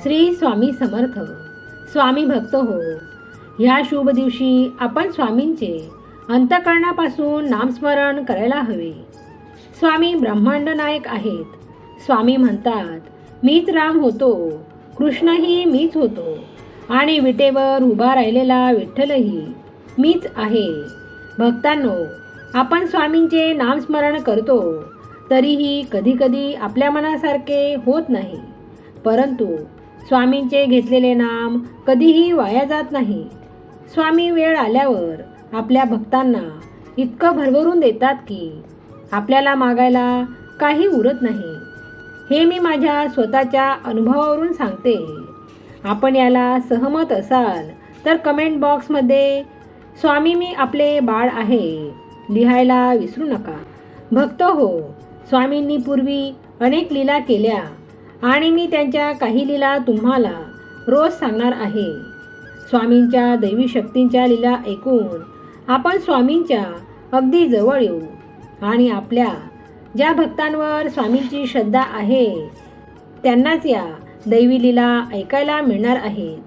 श्री स्वामी समर्थ. स्वामी भक्त हो. ह्या शुभ दिवशी आपण स्वामींचे अंतःकरणापासून नामस्मरण करायला हवे. स्वामी ब्रह्मांड नायक आहेत. स्वामी म्हणतात, मीच राम होतो, कृष्णही मीच होतो आणि विटेवर उभा राहिलेला विठ्ठलही मीच आहे. भक्तांनो, आपण स्वामींचे नामस्मरण करतो, तरीही कधीकधी आपल्या मनासारखे होत नाही. परंतु स्वामींचे घेतलेले नाम कधीही वाया जात नाही. स्वामी वेळ आल्यावर आपल्या भक्तांना इतकं भरभरून देतात की आपल्याला मागायला काही उरत नाही. हे मी माझ्या स्वतःच्या अनुभवावरून सांगते. आपण याला सहमत असाल तर कमेंट बॉक्समध्ये स्वामी मी आपले बाळ आहे लिहायला विसरू नका. भक्त हो, स्वामींनी पूर्वी अनेक लीला केल्या आणि मी त्यांच्या काही लीला तुम्हाला रोज सांगणार आहे. स्वामींच्या दैवी शक्तींच्या लीला ऐकून आपण स्वामींच्या अगदी जवळ येऊ आणि आपल्या ज्या भक्तांवर स्वामींची श्रद्धा आहे त्यांनाच या दैवी लीला ऐकायला मिळणार आहेत.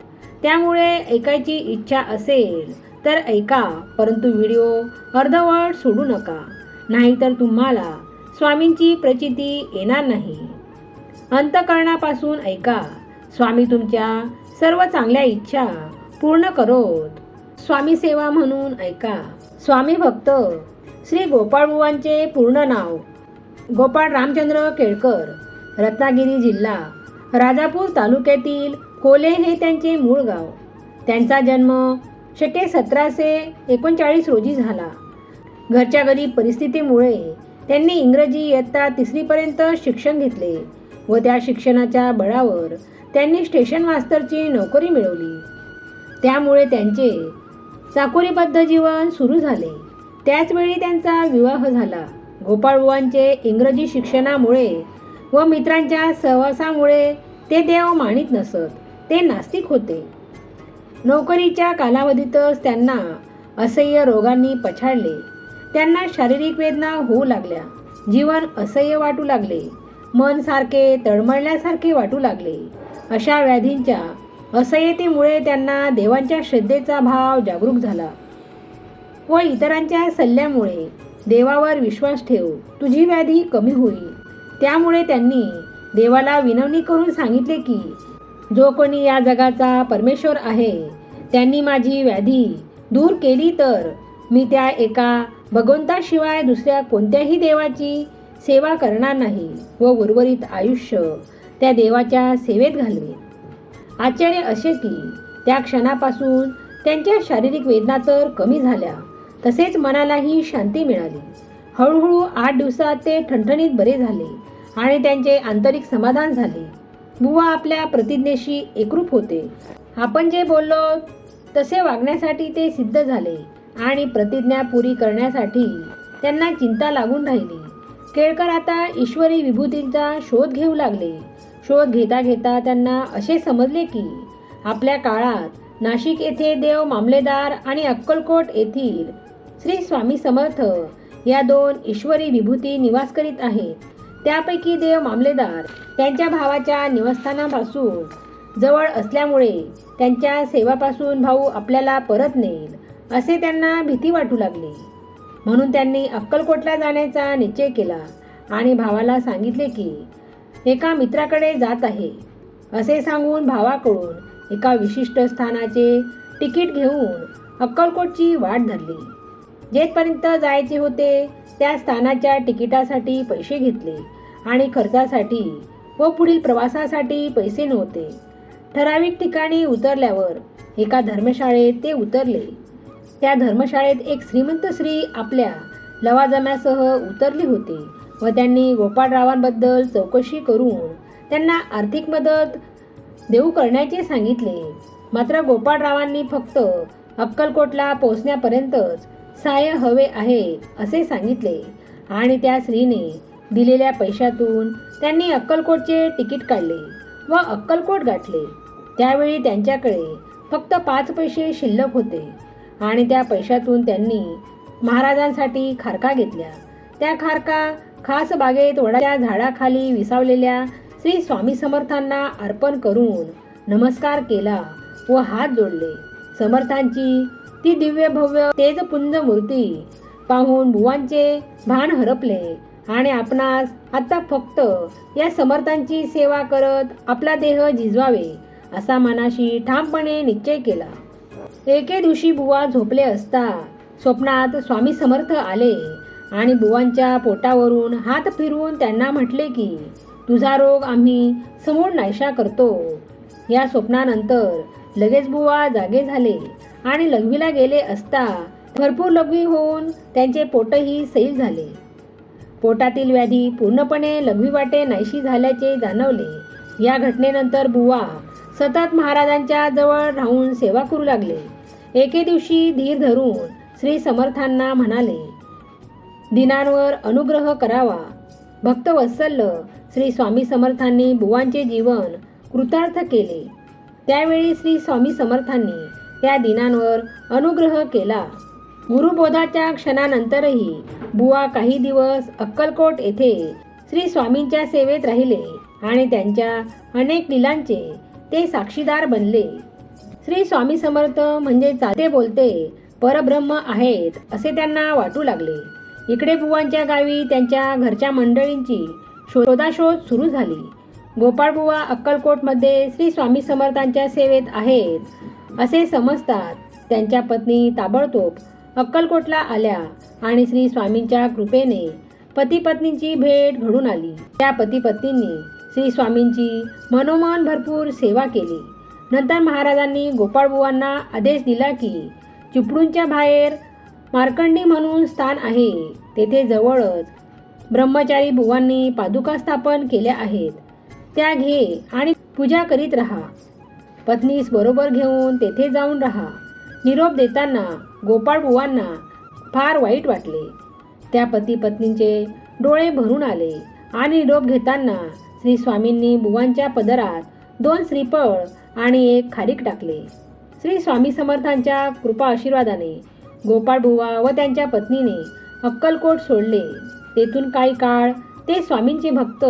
त्यामुळे ऐकायची इच्छा असेल तर ऐका, परंतु व्हिडिओ अर्धवट सोडू नका, नाहीतर तुम्हाला स्वामींची प्रचिती येणार नाही. अंतःकरणापासून ऐका. स्वामी तुमच्या सर्व चांगल्या इच्छा पूर्ण करोत. स्वामी सेवा म्हणून ऐका. स्वामी भक्त श्री गोपाळबुवांचे पूर्ण नाव गोपाळ रामचंद्र केळकर, रत्नागिरी जिल्हा, राजापूर तालुक्यातील कोले हे त्यांचे मूळ गाव. त्यांचा जन्म शके 1739 रोजी झाला. घरच्या गरीब परिस्थितीमुळे त्यांनी इंग्रजी इयत्ता 3री पर्यंत शिक्षण घेतले व त्या शिक्षणाच्या बळावर त्यांनी स्टेशन मास्तरची नोकरी मिळवली. त्यामुळे त्यांचे चाकोरीबद्ध जीवन सुरू झाले. त्याचवेळी त्यांचा विवाह झाला. गोपाळबुवांचे इंग्रजी शिक्षणामुळे व मित्रांच्या सहवासामुळे ते देव मानित नसत. ते नास्तिक होते. नोकरीच्या कालावधीतच त्यांना असह्य रोगांनी पछाडले. त्यांना शारीरिक वेदना होऊ लागल्या. जीवन असह्य वाटू लागले. मन सारखे तळमळल्यासारखे वाटू लागले. अशा व्याधींच्या असह्यतेमुळे त्यांना देवांच्या श्रद्धेचा भाव जागरूक झाला व इतरांच्या सल्ल्यामुळे देवावर विश्वास ठेव, तुझी व्याधी कमी होईल. त्यामुळे त्यांनी देवाला विनवणी करून सांगितले की जो कोणी या जगाचा परमेश्वर आहे त्यांनी माझी व्याधी दूर केली तर मी त्या एका भगवंताशिवाय दुसऱ्या कोणत्याही देवाची सेवा करणार नाही व उर्वरित आयुष्य त्या देवाच्या सेवेत घालवेन. आश्चर्य असे की त्या क्षणापासून त्यांच्या शारीरिक वेदना तर कमी झाल्या, तसेच मनालाही शांती मिळाली. हळूहळू 8 दिवसात ते ठणठणीत बरे झाले आणि त्यांचे आंतरिक समाधान झाले. बुवा आपल्या प्रतिज्ञेशी एकरूप होते. आपण जे बोललो तसे वागण्यासाठी ते सिद्ध झाले आणि प्रतिज्ञा पुरी करण्यासाठी त्यांना चिंता लागून राहिली. केळकर आता ईश्वरी विभूतींचा शोध घेऊ लागले. शोध घेता घेता त्यांना असे समजले की आपल्या काळात नाशिक येथे देव मामलेदार आणि अक्कलकोट येथील श्री स्वामी समर्थ या 2 ईश्वरी विभूती निवास करीत आहेत. त्यापैकी देव मामलेदार त्यांच्या भावाच्या निवासस्थानापासून जवळ असल्यामुळे त्यांच्या सेवापासून भाऊ आपल्याला परत नेईल असे त्यांना भीती वाटू लागली. म्हणून त्यांनी अक्कलकोटला जाण्याचा निश्चय केला आणि भावाला सांगितले की एका मित्राकडे जात आहे असे सांगून भावाकडून एका विशिष्ट स्थानाचे तिकीट घेऊन अक्कलकोटची वाट धरली. जेथपर्यंत जायचे होते त्या स्थानाच्या तिकिटासाठी पैसे घेतले आणि खर्चासाठी व पुढील प्रवासासाठी पैसे नव्हते. ठराविक ठिकाणी उतरल्यावर एका धर्मशाळेत ते उतरले. त्या धर्मशाळेत एक श्रीमंत स्त्री आपल्या लवाजम्यासह उतरली होती व त्यांनी गोपाळरावांबद्दल चौकशी करून त्यांना आर्थिक मदत देऊ करण्याचे सांगितले. मात्र गोपाळरावांनी फक्त अक्कलकोटला पोहोचण्यापर्यंतच सहाय्य हवे आहे असे सांगितले आणि त्या स्त्रीने दिलेल्या पैशातून त्यांनी अक्कलकोटचे तिकीट काढले व अक्कलकोट गाठले. त्यावेळी त्यांच्याकडे फक्त 5 पैसे शिल्लक होते आणि त्या पैशातून त्यांनी महाराजांसाठी खारका घेतल्या. त्या खारका खास बागेत वडाच्या झाडाखाली विसावलेल्या श्री स्वामी समर्थांना अर्पण करून नमस्कार केला व हात जोडले. समर्थांची ती दिव्य भव्य तेजपुंज मूर्ती पाहून बुवांचे भान हरपले आणि आपणास आता फक्त या समर्थांची सेवा करत आपला देह झिजवावे असा मनाशी ठामपणे निश्चय केला. एके दिवशी बुवा झोपले असता स्वप्नात स्वामी समर्थ आले आणि बुवांच्या पोटावरून हात फिरवून त्यांना म्हटले की तुझा रोग आम्ही समूळ नाहीशा करतो. या स्वप्नानंतर लगेच बुवा जागे झाले आणि लघवीला गेले असता भरपूर लघवी होऊन त्यांचे पोटही सैल झाले. पोटातील व्याधी पूर्णपणे लघवीवाटे नाहीशी झाल्याचे जाणवले. या घटनेनंतर बुवा सतत महाराजांच्या जवळ राहून सेवा करू लागले. एके दिवशी धीर धरून श्री समर्थांना म्हणाले, दिनांवर अनुग्रह करावा. भक्तवत्सल श्री स्वामी समर्थांनी बुवांचे जीवन कृतार्थ केले. त्यावेळी श्री स्वामी समर्थांनी त्या दिनांवर अनुग्रह केला. गुरुबोधाच्या क्षणानंतरही बुवा काही दिवस अक्कलकोट येथे श्री स्वामींच्या सेवेत राहिले आणि त्यांच्या अनेक लीलांचे ते साक्षीदार बनले. श्री स्वामी समर्थ म्हणजे चालते बोलते परब्रह्म आहेत असे त्यांना वाटू लागले. इकडे बुवांच्या गावी त्यांच्या घरच्या मंडळींची शोधाशोध सुरू झाली. गोपाळ बुवा अक्कलकोटमध्ये श्री स्वामी समर्थांच्या सेवेत आहेत असे समजतात त्यांच्या पत्नी ताबडतोब अक्कलकोटला आल्या आणि श्री स्वामींच्या कृपेने पती पत्नींची भेट घडून आली. त्या पती पत्नींनी श्री स्वामींची मनोमन भरपूर सेवा केली. नंतर महाराजांनी गोपाळ बुवांना आदेश दिला की चिपळूणच्या बाहेर मार्कंडी म्हणून स्थान आहे, तेथे जवळच ब्रह्मचारी बुवांनी पादुका स्थापन केल्या आहेत, त्या घे आणि पूजा करीत राहा. पत्नीस बरोबर घेऊन तेथे जाऊन राहा. निरोप देताना गोपाळ बुवांना फार वाईट वाटले. त्या पती पत्नींचे डोळे भरून आले आणि निरोप घेताना श्री स्वामींनी बुवांच्या पदरात 2 श्रीफळ आणि 1 खारीक टाकले. श्री स्वामी समर्थांच्या कृपा आशीर्वादाने गोपाळ बुवा व त्यांच्या पत्नीने अक्कलकोट सोडले. तेथून काही काळ ते स्वामींचे भक्त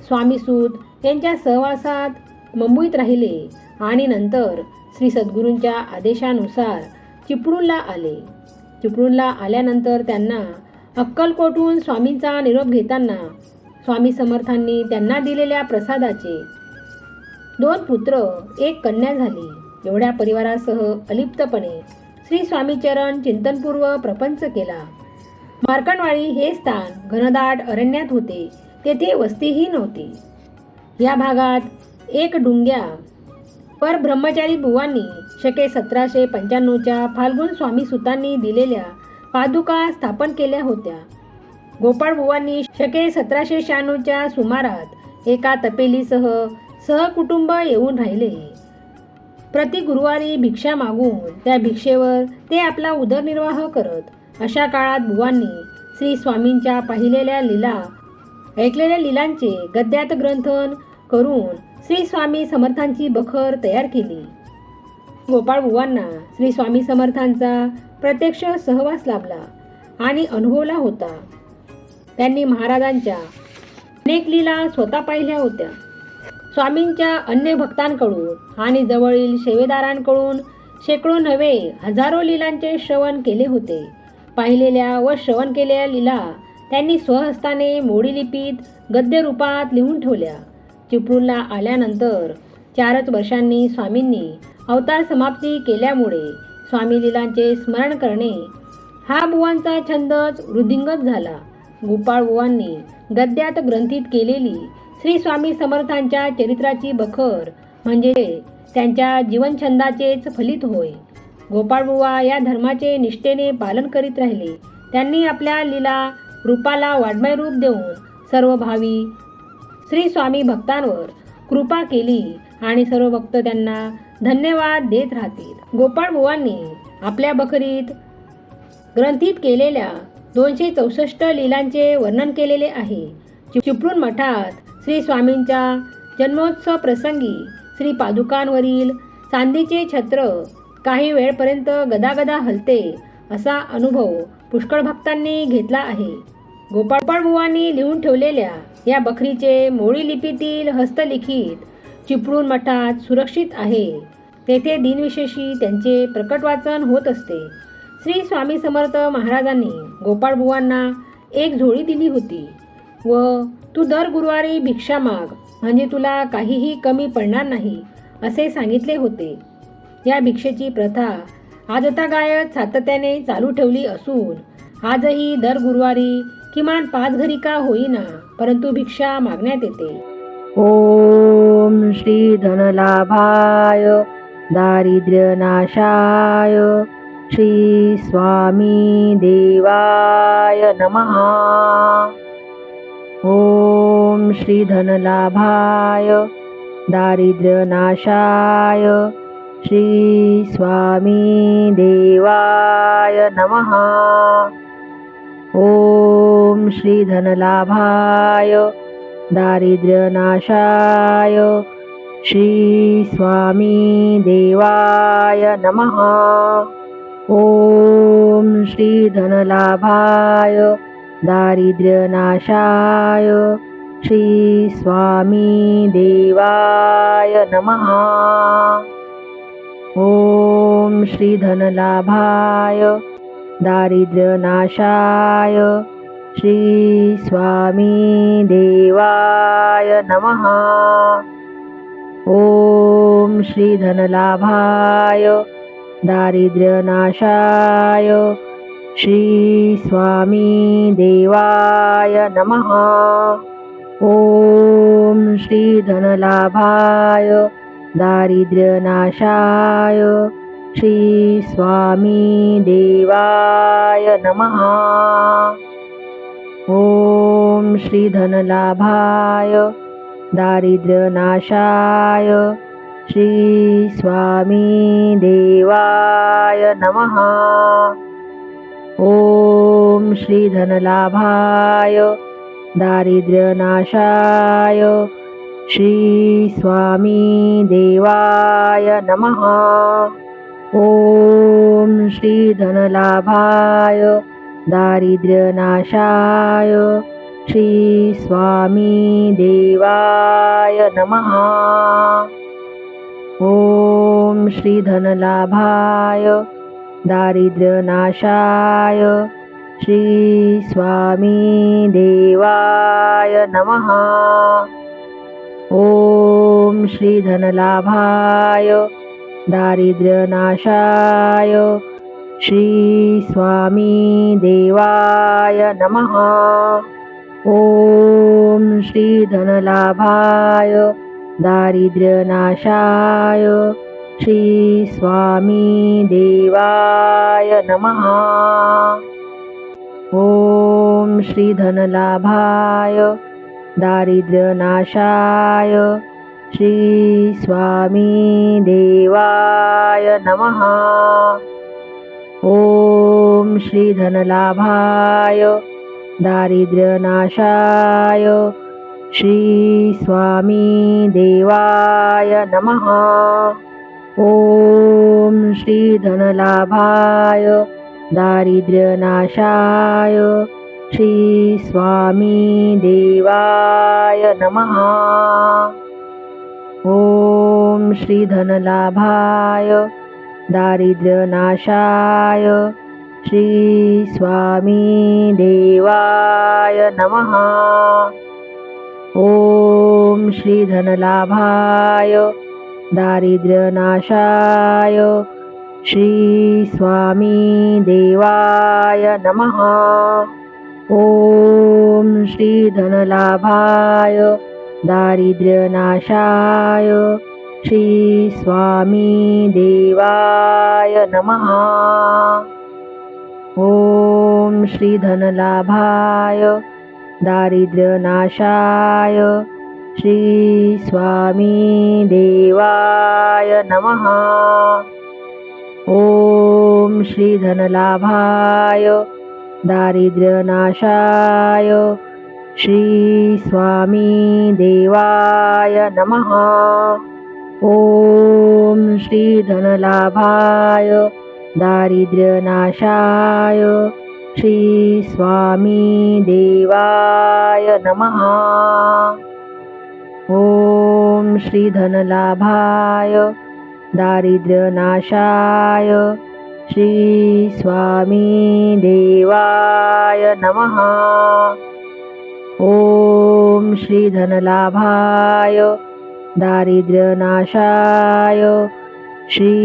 स्वामीसूत यांच्या सहवासात मुंबईत राहिले आणि नंतर श्री सद्गुरूंच्या आदेशानुसार चिपळूणला आले. चिपळूणला आल्यानंतर त्यांना अक्कलकोटहून स्वामींचा निरोप घेताना स्वामी समर्थांनी त्यांना दिलेल्या प्रसादाचे 2 पुत्र 1 कन्या झाली. एवढ्या परिवारासह अलिप्तपणे श्री स्वामीचरण चिंतनपूर्व प्रपंच केला. मार्कंडवाडी हे स्थान घनदाट अरण्यात होते. तेथे वस्तीही नव्हती. या भागात एक डुंग्या पर ब्रह्मचारी बुवांनी शके 1795च्या फाल्गुन स्वामी सुतांनी दिलेल्या पादुका स्थापन केल्या होत्या. गोपाळ बुवांनी शके 1796च्या सुमारात एका तपेलीसह सहकुटुंब येऊन राहिले. प्रति गुरुवारी भिक्षा मागून त्या भिक्षेवर ते आपला उदरनिर्वाह करत. अशा काळात बुवांनी श्री स्वामींच्या पाहिलेल्या लीला ऐकलेल्या लीलांचे गद्यात ग्रंथन करून श्री स्वामी समर्थांची बखर तयार केली. गोपाळ बुवांना श्री स्वामी समर्थांचा प्रत्यक्ष सहवास लाभला आणि अनुभवला होता. त्यांनी महाराजांच्या अनेक लीला स्वतः पाहिल्या होत्या. स्वामींच्या अन्य भक्तांकडून आणि जवळील सेवेदारांकडून शेकडो नव्हे हजारो लीलांचे श्रवण केले होते. पाहिलेल्या व श्रवण केलेल्या लीला त्यांनी स्वहस्ताने मोडी लिपीत गद्य रूपात लिहून ठेवल्या. चिपळूणला आल्यानंतर 4च वर्षांनी स्वामींनी अवतार समाप्ती केल्यामुळे स्वामी लीलांचे स्मरण करणे हा बुवांचा छंदच वृद्धिंगत झाला. गोपाळ बुवांनी गद्यात ग्रंथित केलेली श्री स्वामी समर्थांच्या चरित्राची बखर म्हणजे त्यांच्या जीवनछंदाचेच फलित होय. गोपाळ बुवा या धर्माचे निष्ठेने पालन करीत राहिले. त्यांनी आपल्या लीला रूपाला वाड्मय रूप देऊन सर्व भावी श्री स्वामी भक्तांवर कृपा केली आणि सर्व भक्त त्यांना धन्यवाद देत राहतील. गोपाळ बुवांनी आपल्या बखरीत ग्रंथित केलेल्या 264 लीलांचे वर्णन केलेले आहे. चिपळूण मठात श्री स्वामींच्या जन्मोत्सव प्रसंगी श्री पादुकांवरील चांदीचे छत्र काही वेळपर्यंत गदागदा हलते असा अनुभव पुष्कळ भक्तांनी घेतला आहे. गोपाळ बुवांनी लिहून ठेवलेल्या या बखरीचे मोडी लिपीतील हस्तलिखित चिपळूण मठात सुरक्षित आहे. तेथे दिनविशेषी त्यांचे प्रकट वाचन होत असते. श्री स्वामी समर्थ महाराजांनी गोपाळबुवांना एक झोळी दिली होती व तू दर गुरुवारी भिक्षा माग म्हणजे तुला काहीही कमी पडणार नाही असे सांगितले होते. या भिक्षेची प्रथा आजतागायत सातत्याने चालू ठेवली असून आजही दर गुरुवारी किमान 5 घरी का होईना परंतु भिक्षा मागण्यात येते. ओम श्री धनलाभाय दारिद्र्यनाशाय श्री स्वामी देवाय नमः. ओम श्री धनलाभाय दारिद्र्यनाशाय श्री स्वामी देवाय नमः. ओम श्री धनलाभाय दारिद्र्यनाशाय श्री स्वामी देवाय नमः. ओम श्री धनलाभाय दारिद्र्यनाशाय श्री स्वामी देवाय नमः. ओम श्री धनलाभाय दारिद्र्यनाशाय श्री स्वामी देवाय नमः. ओम श्री धनलाभाय दारिद्र्यनाशाय श्री स्वामी देवाय नमः. ओम श्री धनलाभाय दारिद्र्यनाशाय श्री स्वामी देवाय नमः. ओम श्री धनलाभाय दारिद्र्यनाशाय श्री स्वामी देवाय नमः. ओम श्री धनलाभाय दारिद्र्यनाशाय श्री स्वामी देवाय नमः. ओम श्री धनलाभाय दारिद्र्यनाशाय श्री स्वामी देवाय नमः. ओम श्री धनलाभाय दारिद्र्यनाशाय श्री स्वामी देवाय नमः. ओम श्री धनलाभाय दारिद्र्यनाशाय श्री स्वामी देवाय नमः. ओम श्री धनलाभाय दारिद्र्यनाशाय श्री स्वामी देवाय नमः. ओम श्री धनलाभाय दारिद्र्यनाशाय श्री स्वामी देवाय नमः. ओम श्री धनलाभाय दारिद्र्यनाशाय श्री स्वामी देवाय नमः. ओम श्री धनलाभाय दारिद्र्यनाशाय श्री स्वामी देवाय नमः. ओम श्री धनलाभाय दारिद्र्यनाशाय श्री स्वामी देवाय नमः. ओम श्री धनलाभाय दारिद्र्यनाशाय श्री स्वामी देवाय नमः. ओम श्री धनलाभाय दारिद्र्यनाशाय श्री स्वामी देवाय नमः. ओम श्री धनलाभाय दारिद्र्यनाशाय श्री स्वामी देवाय नमः. ओम श्री धनलाभाय दारिद्र्यनाशाय श्री स्वामी देवाय नमः. ओम श्री धनलाभाय दारिद्र्यनाशाय श्री स्वामी देवाय नमः. ॐ श्री धनलाभाय दारिद्र्यनाशाय श्री स्वामी देवाय नमः। ॐ श्री धनलाभाय दारिद्र्यनाशाय श्री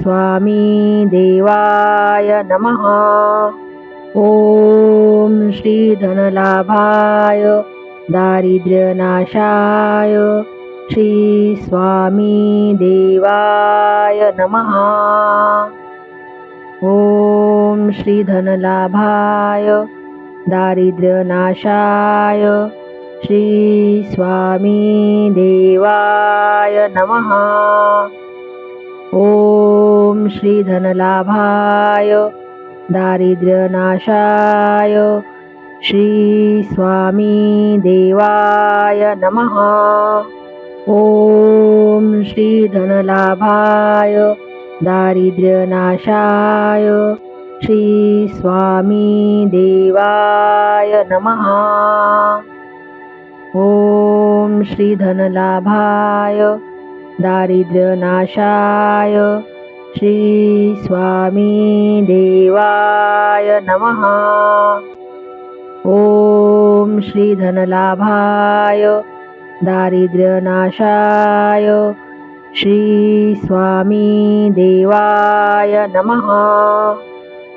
स्वामी देवाय नमः। ॐ श्री धनलाभाय दारिद्र्यनाशाय श्री स्वामी देवाय नमः। ॐ श्री धनलाभाय दारिद्र्यनाशाय श्री स्वामी देवाय नमः। ॐ श्री धनलाभाय दारिद्र्यनाशाय श्री स्वामी देवाय नमः। ॐ श्री धनलाभाय दारिद्र्यनाशाय श्री स्वामी देवाय नमः। ॐ श्री धनलाभाय दारिद्र्यनाशाय श्री स्वामी देवाय नमः। ॐ श्री धनलाभाय दारिद्र्यनाशाय श्री स्वामी देवाय नमः।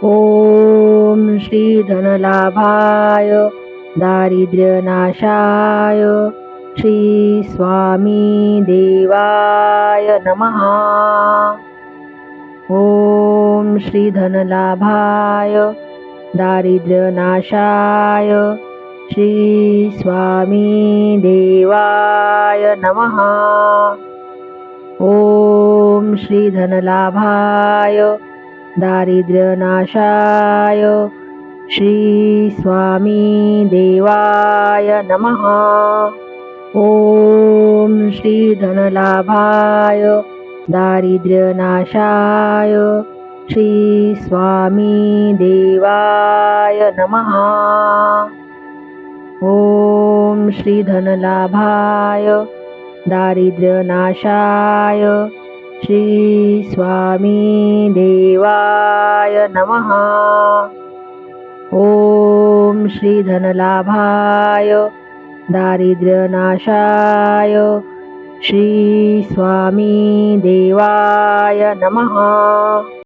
ॐ श्री धनलाभाय दारिद्र्यनाशाय श्री स्वामी देवाय नमः। ॐ श्री धनलाभाय दारिद्र्यनाशाय श्री स्वामी देवाय नमः। ॐ श्री धनलाभाय दारिद्र्यनाशाय श्री स्वामी देवाय नमः। ॐ श्री धनलाभाय दारिद्र्यनाशाय श्री स्वामी देवाय नमः। ॐ श्री धनलाभाय दारिद्र्यनाशाय श्री स्वामी देवाय नमः। ॐ श्री धनलाभाय दारिद्र्यनाशाय श्री स्वामी देवाय नमः।